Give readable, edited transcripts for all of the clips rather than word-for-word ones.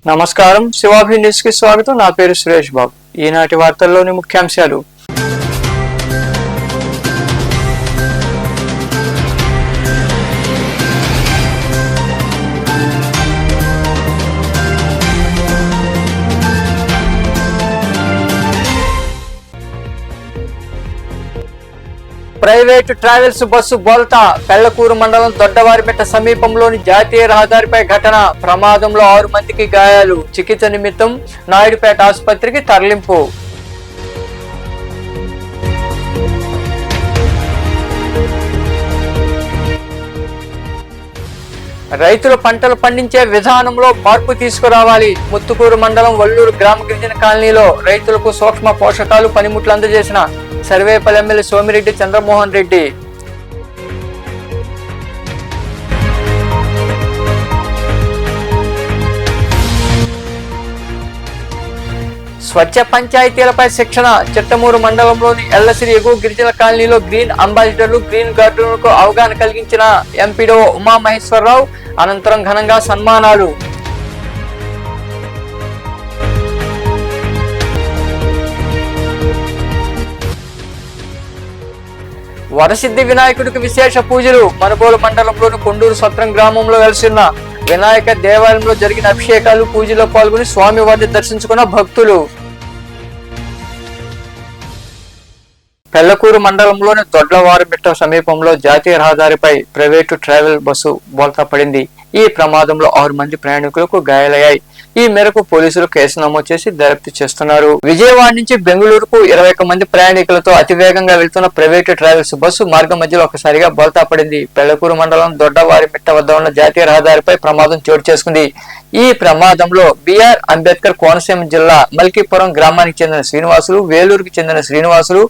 నమస్కారం, శివాభి న్యూస్ కి స్వాగతం. నా పేరు సురేష్ బాబు. ఈనాటి వార్తల్లోని ముఖ్యాంశాలు. ప్రైవేటు ట్రావెల్స్ బస్సు బోల్తా. పెళ్లకూరు మండలం దొడ్డవారిమెట్ట సమీపంలోని జాతీయ రహదారిపై ఘటన. ప్రమాదంలో 6 మందికి గాయాలు. చికిత్స నిమిత్తం నాయుడుపేట ఆసుపత్రికి తరలింపు. రైతులు పంటలు పండించే విధానంలో మార్పు తీసుకురావాలి. ముత్తుకూరు మండలం వల్లూరు గ్రామ గిరిజన కాలనీలో రైతులకు సూక్ష్మ పోషకాలు పనిముట్లు అందజేసిన సర్వేపల్లి ఎమ్మెల్యే సోమిరెడ్డి చంద్రమోహన్ రెడ్డి. స్వచ్ఛ పంచాయతీలపై శిక్షణ. చిట్టమూరు మండలంలోని ఎల్లసిరి ఎగువ గిరిజన కాలనీలో గ్రీన్ అంబాసిడర్లు, గ్రీన్ గార్డులకు అవగాహన కలిగించిన ఎంపీడో ఉమామహేశ్వరరావు. అనంతరం ఘనంగా సన్మానాలు. వరసిద్ధి వినాయకుడికి విశేష పూజలు. మనుగోలు మండలంలోని కొండూరు సత్రం గ్రామంలో వెలిసిన వినాయక దేవాలయంలో జరిగిన అభిషేకాలు, పూజలో పాల్గొని స్వామివారిని దర్శించుకున్న భక్తులు. పెళ్లకూరు మండలంలోని దొడ్లవారిమెట్ట సమీపంలో జాతీయ రహదారిపై ప్రైవేటు ట్రావెల్ బస్సు బోల్తా పడింది. ఈ ప్రమాదంలో 6 మంది ప్రయాణికులకు గాయాలయ్యాయి. ఈ మేరకు పోలీసులు కేసు నమోదు చేసి దర్యాప్తు చేస్తున్నారు. విజయవాడ నుంచి బెంగళూరుకు 21 మంది ప్రయాణికులతో అతివేగంగా వెళ్తున్న ప్రైవేటు ట్రావెల్స్ బస్సు మార్గం మధ్యలో ఒకసారిగా బోల్తా పడింది. పెళ్లకూరు మండలం దొడ్డవారిమెట్ట వద్ద ఉన్న జాతీయ రహదారిపై ప్రమాదం చోటు చేసుకుంది. ఈ ప్రమాదంలో బిఆర్ అంబేద్కర్ కోనసీమ జిల్లా మల్కీపురం గ్రామానికి చెందిన శ్రీనివాసులు, వేలూరుకి చెందిన శ్రీనివాసులు,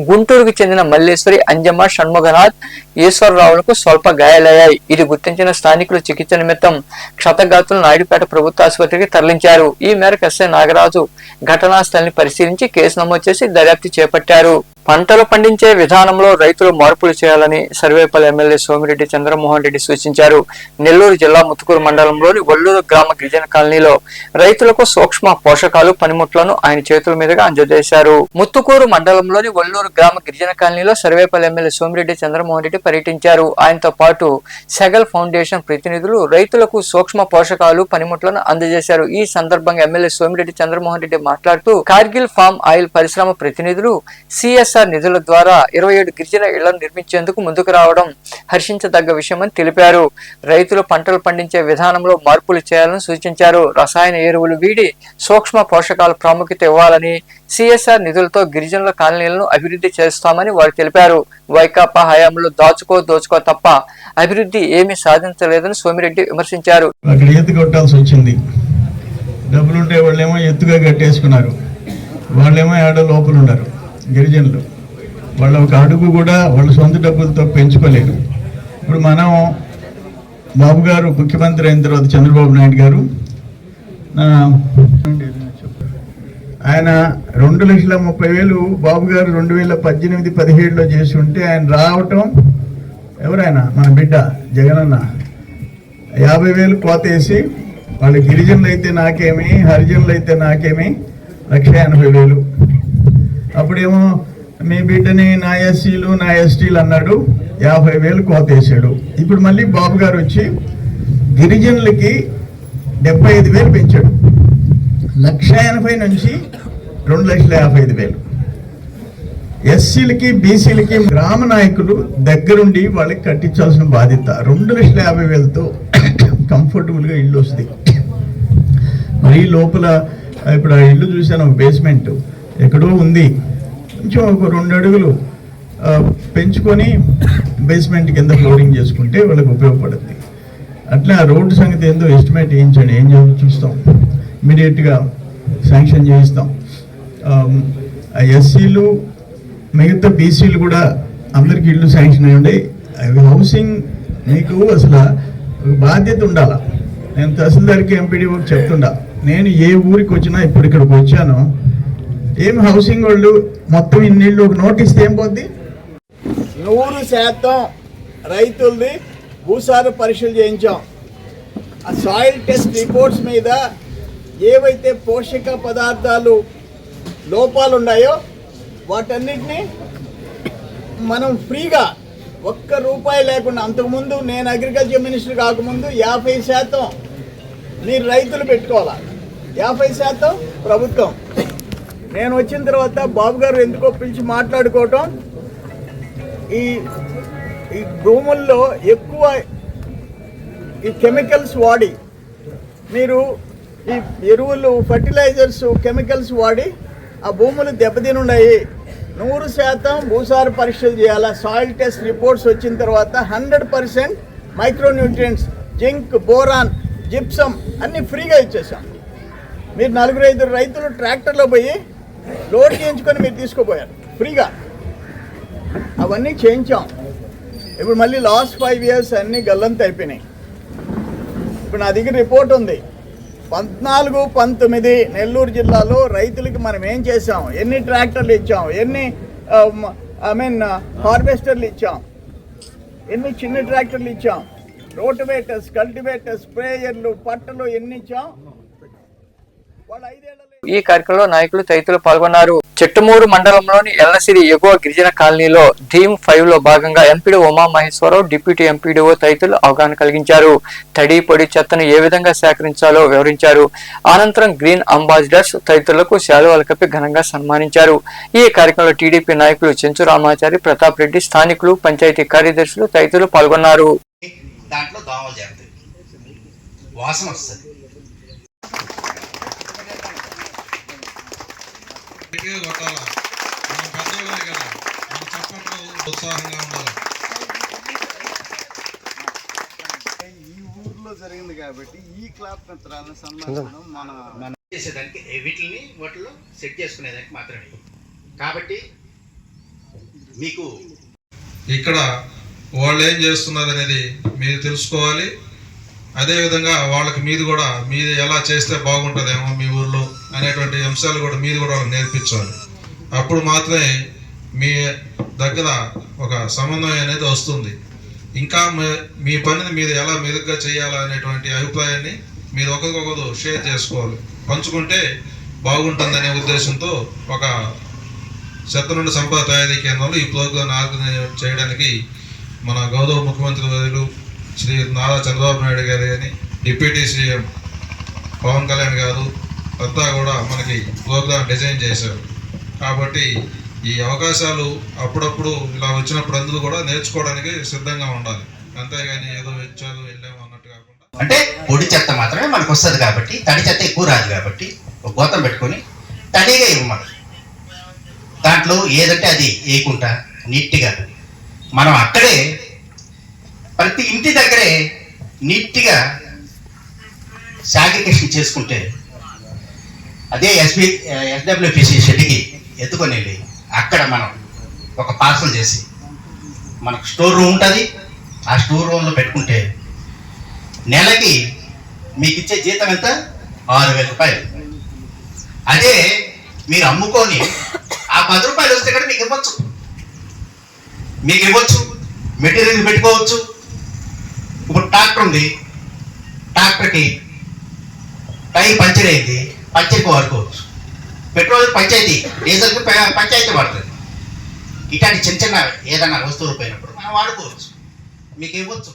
గుంటూరుకు చెందిన మల్లేశ్వరి, అంజమ్మ, షణ్ముఖనాథ్, ఈశ్వరరావులకు స్వల్ప గాయాలయ్యాయి. ఇది గుర్తించిన స్థానికులు చికిత్స నిమిత్తం క్షతగాతులు నాయుడుపేట ప్రభుత్వ ఆసుపత్రికి తరలించారు. ఈ మేరకు ఎస్ఐ నాగరాజు ఘటనా స్థలిని పరిశీలించి కేసు నమోదు చేసి దర్యాప్తు చేపట్టారు. పంటలు పండించే విధానంలో రైతులు మార్పులు చేయాలని సర్వేపల్లి ఎమ్మెల్యే సోమిరెడ్డి చంద్రమోహన్ రెడ్డి సూచించారు. నెల్లూరు జిల్లా ముత్తుకూరు మండలంలోని వల్లూరు గ్రామ గిరిజన కాలనీలో రైతులకు సూక్ష్మ పోషకాలు పనిముట్లను ఆయన చేతుల మీదుగా అందజేశారు. ముత్తుకూరు మండలంలోని వల్లూరు గ్రామ గిరిజన కాలనీలో సర్వేపల్లి ఎమ్మెల్యే సోమిరెడ్డి చంద్రమోహన్ రెడ్డి పర్యటించారు. ఆయనతో పాటు సెగల్ ఫౌండేషన్ ప్రతినిధులు రైతులకు సూక్ష్మ పోషకాలు పనిముట్లను అందజేశారు. ఈ సందర్భంగా ఎమ్మెల్యే సోమిరెడ్డి చంద్రమోహన్ రెడ్డి మాట్లాడుతూ కార్గిల్ ఫామ్ ఆయిల్ పరిశ్రమ ప్రతినిధులు సిఎస్ఆర్ నిధుల ద్వారా 27 గిరిజన ఇళ్లను నిర్మించేందుకు ముందుకు రావడం హర్షించదగ్గ విషయమని తెలిపారు. రైతులు పంటలు పండించే విధానంలో మార్పులు చేయాలని సూచించారు. రసాయన ఎరువులు వీడి సూక్ష్మ పోషకాల ప్రాముఖ్యత ఇవ్వాలని, సిఎస్ఆర్ నిధులతో గిరిజనుల కాలనీలను అభివృద్ధి చేస్తామని వారు తెలిపారు. వైకాపా హయాంలో దోచుకో తప్ప అభివృద్ధి ఏమీ సాధించలేదని సోమిరెడ్డి విమర్శించారు. అక్కడ ఈత కొట్టాల్సి వచ్చింది. డబ్బులుంటే వాళ్ళేమో ఎత్తుగా కట్టేసుకున్నారు, వాళ్ళేమో ఏడ లోపల ఉన్నారు. గిరిజనులు వాళ్ళ ఒక అడుగు కూడా వాళ్ళ సొంత డబ్బులతో పెంచుకోలేరు. ఇప్పుడు మనం బాబు గారు ముఖ్యమంత్రి అయిన తర్వాత చంద్రబాబు నాయుడు గారు ఆయన 2,30,000 బాబు గారు 2018-17లో చేసి ఉంటే ఆయన రావటం ఎవరైనా మన బిడ్డ జగనన్న 50,000 కోతేసి వాళ్ళు గిరిజనులు అయితే నాకేమి, హరిజనులు అయితే నాకేమి 1,80,000. అప్పుడేమో మీ బిడ్డని నా ఎస్సీలు నా ఎస్టీలు అన్నాడు, 50,000 కోతేసాడు. ఇప్పుడు మళ్ళీ బాబు గారు వచ్చి గిరిజనులకి 75,000 పెంచాడు. 1,80,000 నుంచి 2,55,000. ఎస్సీలకి బీసీలకి గ్రామ నాయకులు దగ్గరుండి వాళ్ళకి కట్టించాల్సిన బాధ్యత. 2,50,000తో కంఫర్టబుల్గా ఇల్లు వస్తుంది. మరి లోపల ఇప్పుడు ఆ ఇల్లు చూసాను, బేస్మెంట్ ఎక్కడో ఉంది. కొంచెం ఒక 2 అడుగులు పెంచుకొని బేస్మెంట్ కింద ఫ్లోరింగ్ చేసుకుంటే వాళ్ళకి ఉపయోగపడుతుంది. అట్లా రోడ్డు సంగతి ఏందో ఎస్టిమేట్ వేయించండి, ఏం చూస్తాం, ఇమీడియట్గా శాంక్షన్ చేయిస్తాం. ఎస్సీలు మిగతా బీసీలు కూడా అందరికీ ఇల్లు శాంక్షన్ అయ్యి ఉండే. హౌసింగ్ మీకు అసలు ఒక బాధ్యత ఉండాలి. నేను తహసీల్దార్కి ఎంపీడీఓకి చెప్తుండా, నేను ఏ ఊరికి వచ్చినా ఇప్పుడు ఇక్కడికి వచ్చాను, ఏం హౌసింగ్ వాళ్ళు మొత్తం ఇన్నిళ్ళు ఒక నోటీస్ ఏం పోద్ది. 100% రైతులది భూసార పరీక్షలు చేయించాం. ఆ సాయిల్ టెస్ట్ రిపోర్ట్స్ మీద ఏవైతే పోషక పదార్థాలు లోపాలు ఉన్నాయో వాటన్నిటినీ మనం ఫ్రీగా ₹1 లేకుండా, అంతకుముందు నేను అగ్రికల్చర్ మినిస్టర్ కాకముందు 50% మీరు రైతులు పెట్టుకోవాలి, 50% ప్రభుత్వం. నేను వచ్చిన తర్వాత బాబు గారు ఎందుకో పిలిచి మాట్లాడుకోవటం, ఈ భూముల్లో ఎక్కువ ఈ కెమికల్స్ వాడి, మీరు ఈ ఎరువులు ఫర్టిలైజర్స్ కెమికల్స్ వాడి ఆ భూములు దెబ్బతినున్నాయి. 100% భూసార పరీక్షలు చేయాలి. సాయిల్ టెస్ట్ రిపోర్ట్స్ వచ్చిన తర్వాత 100% మైక్రోన్యూట్రియంట్స్, జింక్, బోరాన్, జిప్సమ్ అన్నీ ఫ్రీగా ఇచ్చేసాం. మీరు 4-5 రైతులు ట్రాక్టర్లో పోయి లోడ్ చేయించుకొని మీరు తీసుకుపోయారు ఫ్రీగా. అవన్నీ చేయించాం. ఇప్పుడు మళ్ళీ లాస్ట్ 5 years అన్నీ గల్లంత అయిపోయినాయి. ఇప్పుడు నా దగ్గర రిపోర్ట్ ఉంది. 14-19 నెల్లూరు జిల్లాలో రైతులకి మనం ఏం చేసాం, ఎన్ని ట్రాక్టర్లు ఇచ్చాం, ఎన్ని హార్వెస్టర్లు ఇచ్చాం, ఎన్ని చిన్న ట్రాక్టర్లు ఇచ్చాం, రోటివేటర్స్, కల్టివేటర్స్, స్ప్రేయర్లు, పట్టలు ఎన్ని ఇచ్చాం. వాళ్ళు 5 ఏళ్ళ ఈ కార్యక్రమంలో నాయకులు తదితరులు పాల్గొన్నారు. చెట్టుమూరు మండలంలోని ఎల్లసిరి ఎగువ గిరిజన కాలనీలో థీమ్ 5 లో భాగంగా MPD Uma Maheswararao, deputy MPDO తదితరులు అవగాహన కలిగించారు. తడి పొడి చెత్తను ఏ విధంగా సేకరించాలో వివరించారు. అనంతరం గ్రీన్ అంబాసిడర్స్ తదితరులకు శాలువాలు కప్పి ఘనంగా సన్మానించారు. ఈ కార్యక్రమంలో టీడీపీ నాయకులు చెంచు రామాచారి, ప్రతాప్ రెడ్డి, స్థానికులు, పంచాయతీ కార్యదర్శులు తదితరులు పాల్గొన్నారు. దాంట్లో దోమలు చేస్తాయి, వాసన వస్తుంది. కొట్టాలా, మనం పెద్దోళ్ళమే కదా, మన చప్పట్లు ఉత్సాహంగా ఉండాలి. ఈ ఊర్లో జరిగింది కాబట్టి ఈ క్లాప్ మిత్రాలను సన్మానించడం మన చేసేదానికి వీటిని వాటిలో సెట్ చేసుకునేదానికి మాత్రమే. కాబట్టి మీకు ఇక్కడ వాళ్ళు ఏం చేస్తున్నారు అనేది మీరు తెలుసుకోవాలి. అదేవిధంగా వాళ్ళకి మీది కూడా మీది ఎలా చేస్తే బాగుంటుందేమో మీ ఊర్లో అనేటువంటి అంశాలు కూడా మీది కూడా నేర్పించాలి. అప్పుడు మాత్రమే మీ దగ్గర ఒక సమన్వయం అనేది వస్తుంది. ఇంకా మీ పనిని మీరు ఎలా మెరుగ్గా చేయాలా అనేటువంటి అభిప్రాయాన్ని మీరు ఒకరికొకరు షేర్ చేసుకోవాలి, పంచుకుంటే బాగుంటుందనే ఉద్దేశంతో ఒక చెత్త నుండి సంపద తయారీ కేంద్రంలో ఈ ప్రోగ్రాం ఆర్గనైజ్ చేయడానికి మన గౌరవ ముఖ్యమంత్రి వర్యులు శ్రీ నారా చంద్రబాబు నాయుడు గారు కానీ, డిప్యూటీ సీఎం పవన్ కళ్యాణ్ గారు అంతా కూడా మనకి ప్రోగ్రాం డిజైన్ చేశారు. కాబట్టి ఈ అవకాశాలు అప్పుడప్పుడు ఇలా వచ్చినప్పుడు అందరూ కూడా నేర్చుకోవడానికి సిద్ధంగా ఉండాలి. అంతేగాని ఏదో వచ్చారు వెళ్ళాము అన్నట్టు కాకుండా, అంటే పొడి చెత్త మాత్రమే మనకు వస్తుంది కాబట్టి, తడి చెత్త ఎక్కువ రాదు కాబట్టి ఒక గోతం పెట్టుకొని తడిగా ఇవ్వమని, దాంట్లో ఏదంటే అది వేయకుండా నీట్గా మనం అక్కడే ప్రతి ఇంటి దగ్గరే నీట్గా సాగ్రిగేషన్ చేసుకుంటే, అదే ఎస్డబ్ల్యూపీసీ షెడ్కి ఎత్తుకొని వెళ్ళి అక్కడ మనం ఒక పార్సల్ చేసి మనకు స్టోర్ రూమ్ ఉంటుంది, ఆ స్టోర్ రూమ్లో పెట్టుకుంటే నెలకి మీకు ఇచ్చే జీతం ఎంత? ₹6,000. అదే మీరు అమ్ముకొని ఆ ₹10 వస్తే కూడా మీకు ఇవ్వచ్చు, మెటీరియల్ పెట్టుకోవచ్చు. ఇప్పుడు ట్రాక్టర్ ఉంది, ట్రాక్టర్కి టైర్ పంచర్ అయింది, పంచర్కి వాడుకోవచ్చు. పెట్రోల్ పంచాయతీ, డీజిల్కి పంచాయతీ వాడుతుంది. ఇట్లాంటి చిన్న చిన్న ఏదైనా వస్తువులు పోయినప్పుడు మనం వాడుకోవచ్చు, మీకు ఇవ్వచ్చు.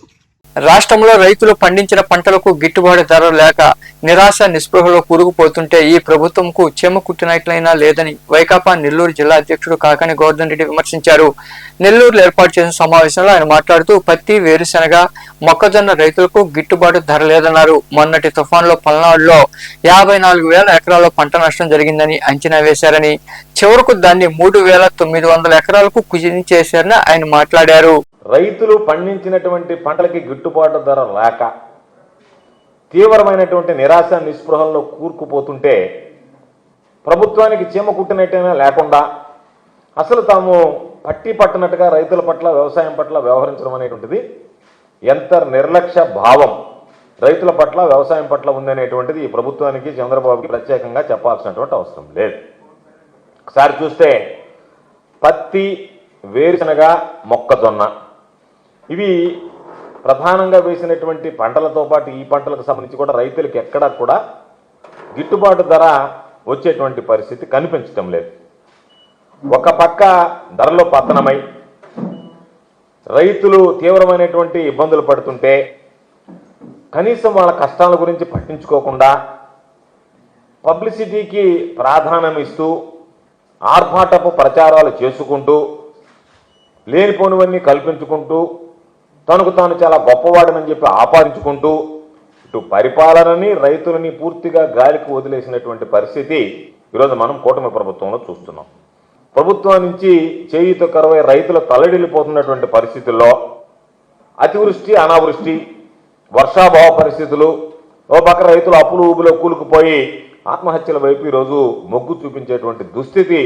రాష్ట్రంలో రైతులు పండించిన పంటలకు గిట్టుబాటు ధర లేక నిరాశ నిస్పృహలో కూరుకుపోతుంటే ఈ ప్రభుత్వంకు చెమ కుట్టినట్లయినా లేదని వైకాపా నెల్లూరు జిల్లా అధ్యక్షుడు కాకాని గోవర్ధన్ రెడ్డి విమర్శించారు. నెల్లూరులో ఏర్పాటు చేసిన సమావేశంలో ఆయన మాట్లాడుతూ పత్తి, వేరుశెనగ, మొక్కజొన్న రైతులకు గిట్టుబాటు ధర లేదన్నారు. మొన్నటి తుఫాన్లో పల్నాడులో 54,000 ఎకరాల్లో పంట నష్టం జరిగిందని అంచనా వేశారని, చివరకు దాన్ని 3,900 ఎకరాలకు కుదించేశారని ఆయన మాట్లాడారు. రైతులు పండించినటువంటి పంటలకి గిట్టుబాటు ధర లేక తీవ్రమైనటువంటి నిరాశ నిస్పృహల్లో కూరుకుపోతుంటే ప్రభుత్వానికి చీమ కుట్టినట్టయినా లేకుండా అసలు తాము పట్టి పట్టినట్టుగా రైతుల పట్ల, వ్యవసాయం పట్ల వ్యవహరించడం అనేటువంటిది ఎంత నిర్లక్ష్య భావం రైతుల పట్ల వ్యవసాయం పట్ల ఉందనేటువంటిది ఈ ప్రభుత్వానికి చంద్రబాబుకి ప్రత్యేకంగా చెప్పాల్సినటువంటి అవసరం లేదు. ఒకసారి చూస్తే పత్తి, వేరుశనగ, మొక్కజొన్న ఇవి ప్రధానంగా వేసినటువంటి పంటలతో పాటు ఈ పంటలకు సంబంధించి కూడా రైతులకు ఎక్కడా కూడా గిట్టుబాటు ధర వచ్చేటువంటి పరిస్థితి కనిపించటం లేదు. ఒక పక్క ధరలో పతనమై రైతులు తీవ్రమైనటువంటి ఇబ్బందులు పడుతుంటే కనీసం వాళ్ళ కష్టాల గురించి పట్టించుకోకుండా పబ్లిసిటీకి ప్రాధాన్యం ఇస్తూ ఆర్భాటపు ప్రచారాలు చేసుకుంటూ లేనిపోనివన్నీ కల్పించుకుంటూ తనకు తాను చాలా గొప్పవాడనని చెప్పి ఆపాదించుకుంటూ ఇటు పరిపాలనని రైతులని పూర్తిగా గాలికి వదిలేసినటువంటి పరిస్థితి ఈరోజు మనం కూటమి ప్రభుత్వంలో చూస్తున్నాం. ప్రభుత్వం నుంచి చేయూత కరువై రైతులు తల్లడిల్లిపోతున్నటువంటి పరిస్థితుల్లో అతివృష్టి, అనావృష్టి, వర్షాభావ పరిస్థితులు, ఓ పక్క రైతులు అప్పులు ఊబులో కూలుకుపోయి ఆత్మహత్యల వైపు ఈరోజు మొగ్గు చూపించేటువంటి దుస్థితి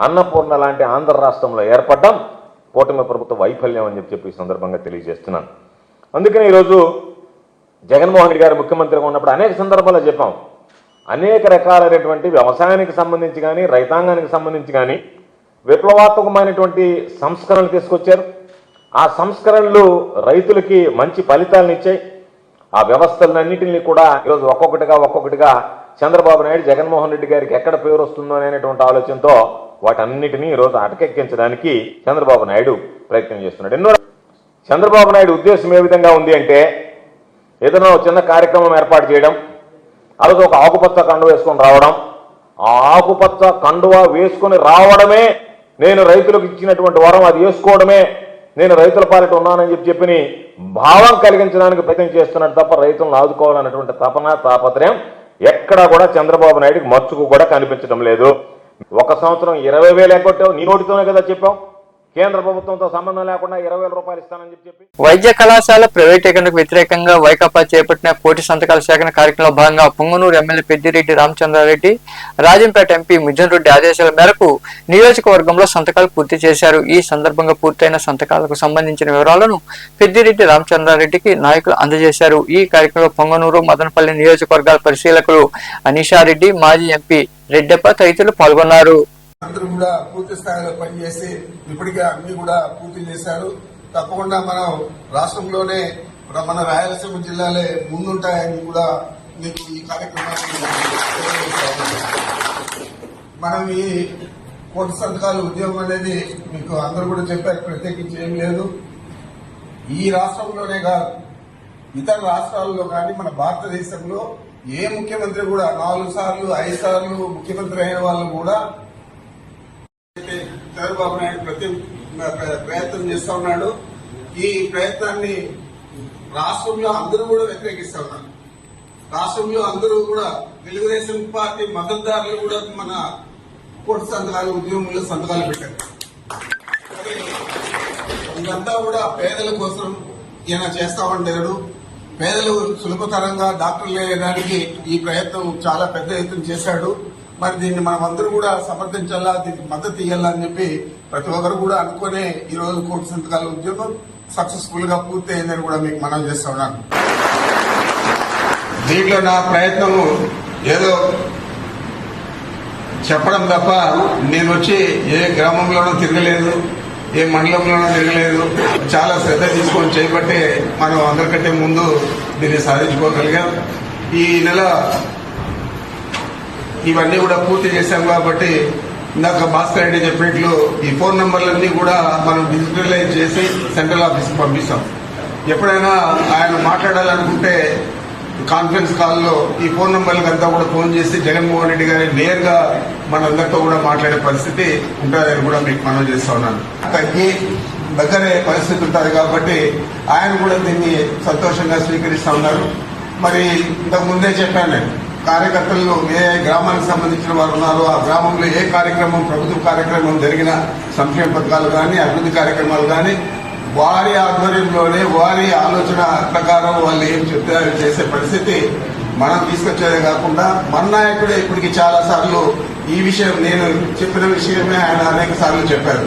అన్నపూర్ణ లాంటి ఆంధ్ర రాష్ట్రంలో ఏర్పడడం కూటమి ప్రభుత్వ వైఫల్యం అని చెప్పి ఈ సందర్భంగా తెలియజేస్తున్నాను. అందుకనే ఈరోజు జగన్మోహన్ రెడ్డి గారు ముఖ్యమంత్రిగా ఉన్నప్పుడు అనేక సందర్భాల్లో చెప్పాం, అనేక రకాలైనటువంటి వ్యవసాయానికి సంబంధించి కానీ రైతాంగానికి సంబంధించి కానీ విప్లవాత్మకమైనటువంటి సంస్కరణలు తీసుకొచ్చారు. ఆ సంస్కరణలు రైతులకి మంచి ఫలితాలను ఇచ్చాయి. ఆ వ్యవస్థలన్నింటినీ కూడా ఈరోజు ఒక్కొక్కటిగా చంద్రబాబు నాయుడు జగన్మోహన్ రెడ్డి గారికి ఎక్కడ పేరు వస్తుందో అనేటువంటి ఆలోచనతో వాటన్నిటినీ ఈరోజు అటకెక్కించడానికి చంద్రబాబు నాయుడు ప్రయత్నం చేస్తున్నాడు. ఎన్నో చంద్రబాబు నాయుడు ఉద్దేశం ఏ విధంగా ఉంది అంటే, ఏదైనా చిన్న కార్యక్రమం ఏర్పాటు చేయడం, అలాగే ఒక ఆకుపచ్చ కండువ వేసుకొని రావడం, ఆ ఆకుపచ్చ కండువ వేసుకొని రావడమే నేను రైతులకు ఇచ్చినటువంటి వరం, అది వేసుకోవడమే నేను రైతుల పాలిట ఉన్నానని చెప్పి భావం కలిగించడానికి ప్రయత్నం చేస్తున్నాడు తప్ప రైతులను ఆదుకోవాలన్నటువంటి తపన, తాపత్రయం ఎక్కడా కూడా చంద్రబాబు నాయుడికి మచ్చుకు కూడా కనిపించడం లేదు. ఒక సంవత్సరం 20,000 ఎగ్గొట్టావు, నీ నోటితోనే కదా చెప్పావు. కేంద్ర ప్రభుత్వంతో సంబంధం లేకుండా 20,000 రూపాయలు ఇస్తానని చెప్పి వైద్య కళాశాల ప్రైవేటీకరణకు వ్యతిరేకంగా వైకాపా చేపట్టిన కోటి సంతకాల సేకరణ కార్యక్రమంలో భాగంగా పొంగనూరు ఎమ్మెల్యే పెద్దిరెడ్డి రామచంద్రారెడ్డి, రాజంపేట ఎంపీ మిథున్ రెడ్డి ఆదేశాల మేరకు నియోజకవర్గంలో సంతకాలు పూర్తి చేశారు. ఈ సందర్భంగా పూర్తయిన సంతకాలకు సంబంధించిన వివరాలను పెద్దిరెడ్డి రామచంద్రారెడ్డికి నాయకులు అందజేశారు. ఈ కార్యక్రమంలో పొంగనూరు, మదనపల్లి నియోజకవర్గాల పరిశీలకులు అనీషారెడ్డి, మాజీ ఎంపీ రెడ్డప్ప తదితరులు పాల్గొన్నారు. అందరూ కూడా పూర్తి స్థాయిలో పనిచేసి ఇప్పటికే అన్ని కూడా పూర్తి చేశారు. తప్పకుండా మనం రాష్ట్రంలోనే మన రాయలసీమ జిల్లాలే ముందుంటాయని కూడా మీకు ఈ కార్యక్రమాన్ని మనం ఈ కోటి సంతకాల ఉద్యమం అనేది మీకు అందరూ కూడా చెప్పారు, ప్రత్యేకించి ఏం లేదు. ఈ రాష్ట్రంలోనే కాదు, ఇతర రాష్ట్రాల్లో కానీ మన భారతదేశంలో ఏ ముఖ్యమంత్రి కూడా 4 సార్లు 5 సార్లు ముఖ్యమంత్రి అయిన వాళ్ళు కూడా చంద్రబాబు నాయుడు ప్రయత్నం చేస్తా ఉన్నాడు. ఈ ప్రయత్నాన్ని రాష్ట్రంలో అందరూ కూడా వ్యతిరేకిస్తా ఉన్నారు. రాష్ట్రంలో అందరూ కూడా తెలుగుదేశం పార్టీ మద్దతుదారులు కూడా మన కోటి సంతకాల ఉద్యమంలో సంతకాలు పెట్టారు. ఇదంతా కూడా పేదల కోసం ఈయన చేస్తా ఉంటాడు. పేదలు సులభతరంగా డాక్టర్లు వేయడానికి ఈ ప్రయత్నం చాలా పెద్ద ఎత్తున చేశాడు. మరి దీన్ని మనం అందరూ కూడా సమర్థించాలా, దీనికి మద్దతు ఇవ్వాలని చెప్పి ప్రతి ఒక్కరు కూడా అనుకునే ఈ రోజు కోటి సంతకాల ఉద్యమం సక్సెస్ఫుల్ గా పూర్తి అయిందని కూడా మీకు మనం చేస్తా ఉన్నాను. దీంట్లో నా ప్రయత్నము ఏదో చెప్పడం తప్ప నేను వచ్చి ఏ గ్రామంలోనూ తిరగలేదు, ఏ మండలంలోనూ తిరగలేదు. చాలా శ్రద్ధ తీసుకొని చేయబట్టే మనం అందరికంటే ముందు దీన్ని సాధించుకోగలిగాం. ఈ నెల ఇవన్నీ కూడా పూర్తి చేశాం కాబట్టి ఇందాక భాస్కర్ రెడ్డి చెప్పినట్లు ఈ ఫోన్ నంబర్లన్నీ కూడా మనం డిజిటలైజ్ చేసి సెంట్రల్ ఆఫీస్కి పంపిస్తాం. ఎప్పుడైనా ఆయన మాట్లాడాలనుకుంటే కాన్ఫరెన్స్ కాల్లో ఈ ఫోన్ నంబర్లకు అంతా కూడా ఫోన్ చేసి జగన్మోహన్ రెడ్డి గారి నేరుగా మనందరితో కూడా మాట్లాడే పరిస్థితి ఉంటుందని కూడా మీకు మనం చేస్తా ఉన్నాను. తగ్గి దగ్గరే పరిస్థితి ఉంటుంది కాబట్టి ఆయన కూడా దీన్ని సంతోషంగా స్వీకరిస్తా ఉన్నారు. మరి ఇంతకు ముందే చెప్పాను నేను, కార్యకర్తలు ఏ గ్రామానికి సంబంధించిన వారు ఉన్నారో ఆ గ్రామంలో ఏ కార్యక్రమం, ప్రభుత్వ కార్యక్రమం జరిగిన సంక్షేమ పథకాలు కానీ అభివృద్ధి కార్యక్రమాలు కానీ వారి ఆధ్వర్యంలోనే వారి ఆలోచన ప్రకారం వాళ్ళు ఏం చెప్తే అవి చేసే పరిస్థితి మనం తీసుకొచ్చేదే కాకుండా మన నాయకుడే ఇప్పటికి చాలా సార్లు ఈ విషయం, నేను చెప్పిన విషయమే ఆయన అనేక సార్లు చెప్పారు.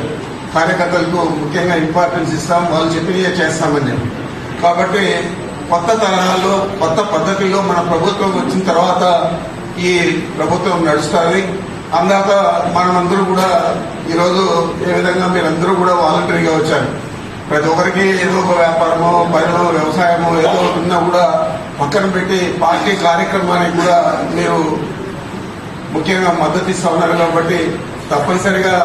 కార్యకర్తలకు ముఖ్యంగా ఇంపార్టెన్స్ ఇస్తాం, వాళ్ళు చెప్పినవే చేస్తామని చెప్పి. కాబట్టి కొత్త తరహాలో కొత్త పద్ధతిలో మన ప్రభుత్వం వచ్చిన తర్వాత ఈ ప్రభుత్వం నడుస్తుంది. అందాక మనమందరూ కూడా ఈరోజు ఏ విధంగా మీరందరూ కూడా వాలంటరీగా వచ్చారు. ప్రతి ఒక్కరికి ఏదో ఒక వ్యాపారమో పనిలో వ్యవసాయమో ఏదో ఉన్నా కూడా పక్కన పెట్టి పార్టీ కార్యక్రమానికి కూడా మీరు ముఖ్యంగా మద్దతు ఇస్తా ఉన్నారు. కాబట్టి తప్పనిసరిగా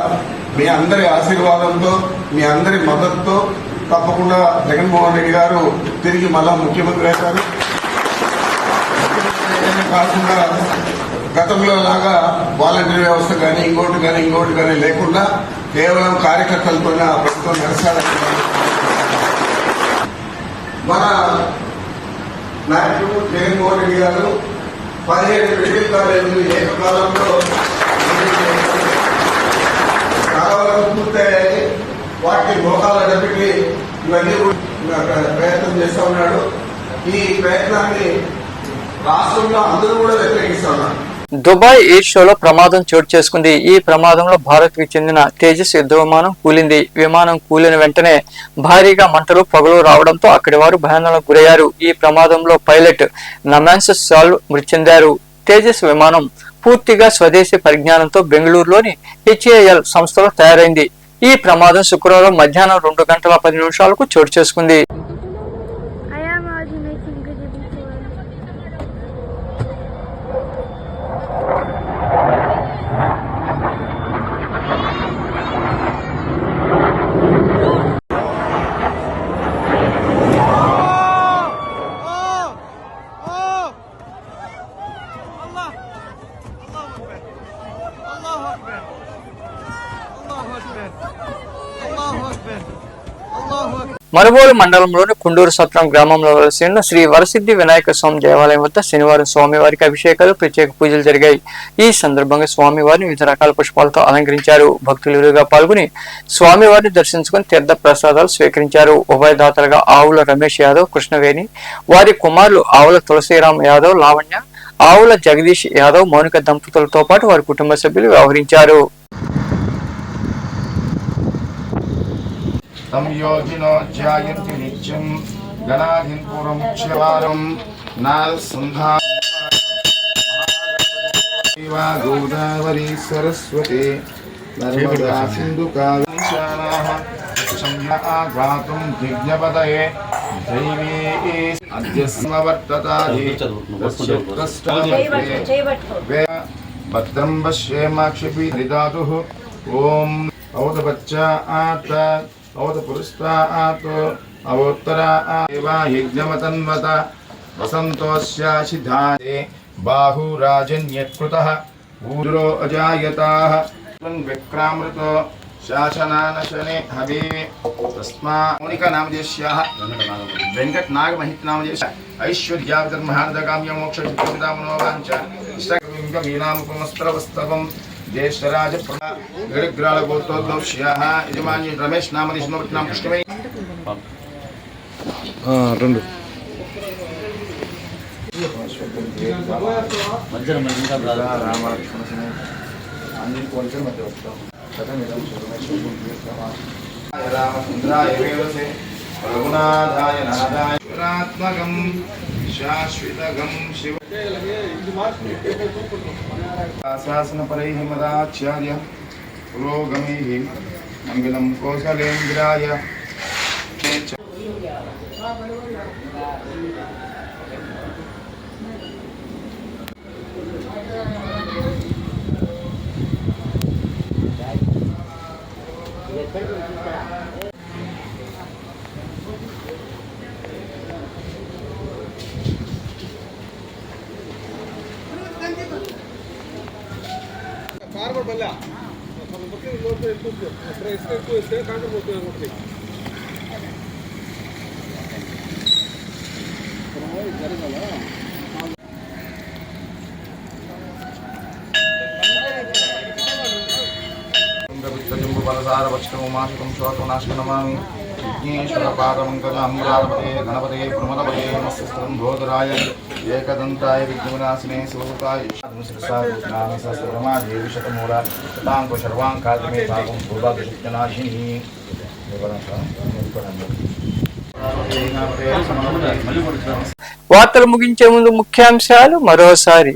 మీ అందరి ఆశీర్వాదంతో మీ అందరి మద్దతుతో తప్పకుండా జగన్మోహన్ రెడ్డి గారు తిరిగి మళ్ళా ముఖ్యమంత్రి అవుతారు. కాకుండా గతంలో లాగా వాలంటీర్ వ్యవస్థ కానీ ఇంకోటి కానీ లేకుండా కేవలం కార్యకర్తలతోనే ఆ ప్రభుత్వం నడుస్తారని మన నాయకుడు జగన్మోహన్ రెడ్డి గారు 17 మెడికల్ కాలేజీలు ఏకకాలంలో కావాలని పూర్తయ్యాయి. వాటిని మోకాలు అడపెట్టి ఇవన్నీ ప్రయత్నం చేస్తా ఉన్నాడు. ఈ ప్రయత్నాన్ని రాష్ట్రంలో అందరూ కూడా వ్యతిరేకిస్తా ఉన్నారు. దుబాయ్ ఎయిర్ షోలో ప్రమాదం చోటు చేసుకుంది. ఈ ప్రమాదంలో భారత్ కి చెందిన తేజస్ యుద్ధ విమానం కూలింది. విమానం కూలిన వెంటనే భారీగా మంటలు పొగలు రావడంతో అక్కడి వారు భయానకు గురయ్యారు. ఈ ప్రమాదంలో పైలట్ నమాన్స్ సాల్వ్ మృతి చెందారు. తేజస్ విమానం పూర్తిగా స్వదేశీ పరిజ్ఞానంతో బెంగళూరులోని HAL సంస్థలో తయారైంది. ఈ ప్రమాదం శుక్రవారం మధ్యాహ్నం 2:10 చోటు చేసుకుంది. మరుబోలు మండలంలోని కుండూరు సత్రం గ్రామంలో వెలసి ఉన్న శ్రీ వరసిద్ధి వినాయక స్వామి దేవాలయం వద్ద శనివారం స్వామివారికి అభిషేకాలు ప్రత్యేక పూజలు జరిగాయి. ఈ సందర్భంగా స్వామివారిని వివిధ రకాల పుష్పాలతో అలంకరించారు. భక్తులు విరివిగా పాల్గొని స్వామివారిని దర్శించుకుని తీర్థ ప్రసాదాలు స్వీకరించారు. ఉభయదాతలుగా ఆవుల రమేష్ యాదవ్, కృష్ణవేణి, వారి కుమారులు ఆవుల తులసీరామ్ యాదవ్, లావణ్య, ఆవుల జగదీష్ యాదవ్, మౌనిక దంపతులతో పాటు వారి కుటుంబ సభ్యులు వ్యవహరించారు. సంయోజినో ధ్యాయంతి నిత్యం గణాధిన్ పూర్వముచ్యవారం నాల్సంధా గోదావరి సరస్వతి నర్మదా సింధు కాళీశానాః సంయాగాతుం దివ్యపదయే దైవీ అద్య సమవర్తతాది భద్రం పశ్యేమాక్షిపి హరిదాతుః ఓం ఔదపచ్చాత్ అవత పురస్తాత్ అవోత్తరా యజ్ఞమతన్వత వసంతోస్యాశిధానే బాహురాజన్యకృతః ఊర్లో అజాయతాః విక్రామృతో శాసనానశనే హవే తస్మా మౌనిక నామదేశ్యాః వెంకటనాగమహిత్ నామదేశ్య ఐశ్వర్యావిధర్మహానదగామ్య మోక్షచిత్తమనోవాంఛ ఇష్టకవింగమీనాముపమస్త్రవస్తవం జ్యేష్ఠరాజ గడిగ్రాల గోత్రోద్భవ్యాః యజమాని రమేష్ నామది స్మృతినామ కృష్ణమై రెండు రామచంద్రాయ వేదసే రఘునాథాయ నాథాయ శివరాత్మకం శాశ్వతగం శివ శాసనపరైః మదాచార్య పురోగమైః మంగళం కౌసలేంద్రాయ బలసారవక్షమాశకం శోకనాశనమామి విఘ్నేశ్వరపాదమంగళాంబరాధపతే గణపతే ప్రమదపతే నమస్తం భోదరాయ ఏకదంతాయ విఘ్నవినాశినే శివసుతాయ సహస్రమాదేవి శతమూల శతాంకు సర్వాంకాతమే భాగం భూభాగ్యశక్తినాశిని వార్తలు ముగించే ముందు ముఖ్యాంశాలు మరోసారి.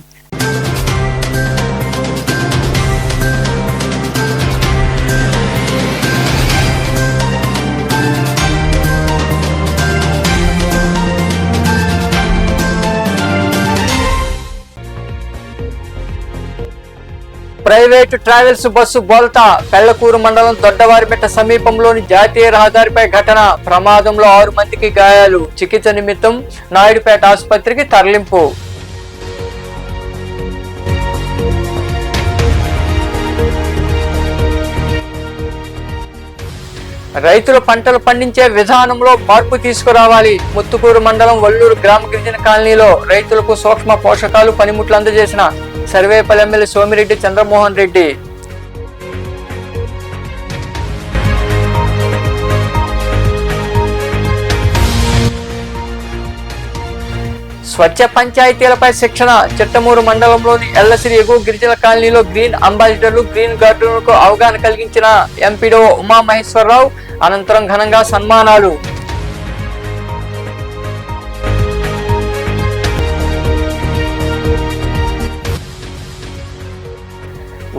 ప్రైవేటు ట్రావెల్స్ బస్సు బోల్తా పెళ్లకూరు మండలం దొడ్డవారిపేట సమీపంలోని జాతీయ రహదారిపై ఘటన. ప్రమాదంలో 6 మందికి గాయాలు. చికిత్స నిమిత్తం నాయుడుపేట ఆసుపత్రికి తరలింపు. రైతులు పంటలు పండించే విధానంలో మార్పు తీసుకురావాలి. ముత్తుకూరు మండలం వల్లూరు గ్రామ గిరిజన కాలనీలో రైతులకు సూక్ష్మ పోషకాలు పనిముట్లు అందజేసిన సర్వేపల్లి ఎమ్మెల్యే సోమిరెడ్డి చంద్రమోహన్ రెడ్డి. స్వచ్ఛ పంచాయతీలపై శిక్షణ. చిట్టమూరు మండలంలోని ఎల్లసిరి ఎగువ గిరిజన కాలనీలో గ్రీన్ అంబాసిడర్లు గ్రీన్ గార్డులకు అవగాహన కలిగించిన ఎంపీడో ఉమామహేశ్వరరావు. అనంతరం ఘనంగా సన్మానాలు.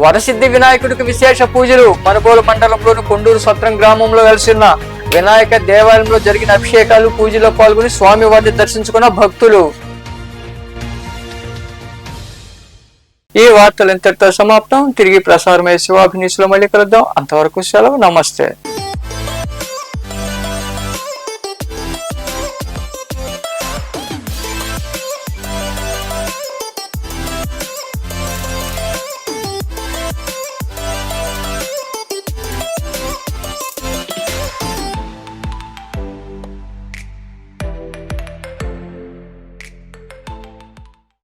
వరసిద్ధి వినాయకుడికి విశేష పూజలు. మనుబోలు మండలంలోని కొండూరు సత్రం గ్రామంలో వెలిసిన వినాయక దేవాలయంలో జరిగిన అభిషేకాలు పూజలో పాల్గొని స్వామి వారిని దర్శించుకున్న భక్తులు. ఈ వార్తలు ఇంతటితో సమాప్తం. తిరిగి ప్రసారమయ్యే శివాభినీసులో మళ్ళీ కలుద్దాం. అంతవరకు సెలవు. నమస్తే.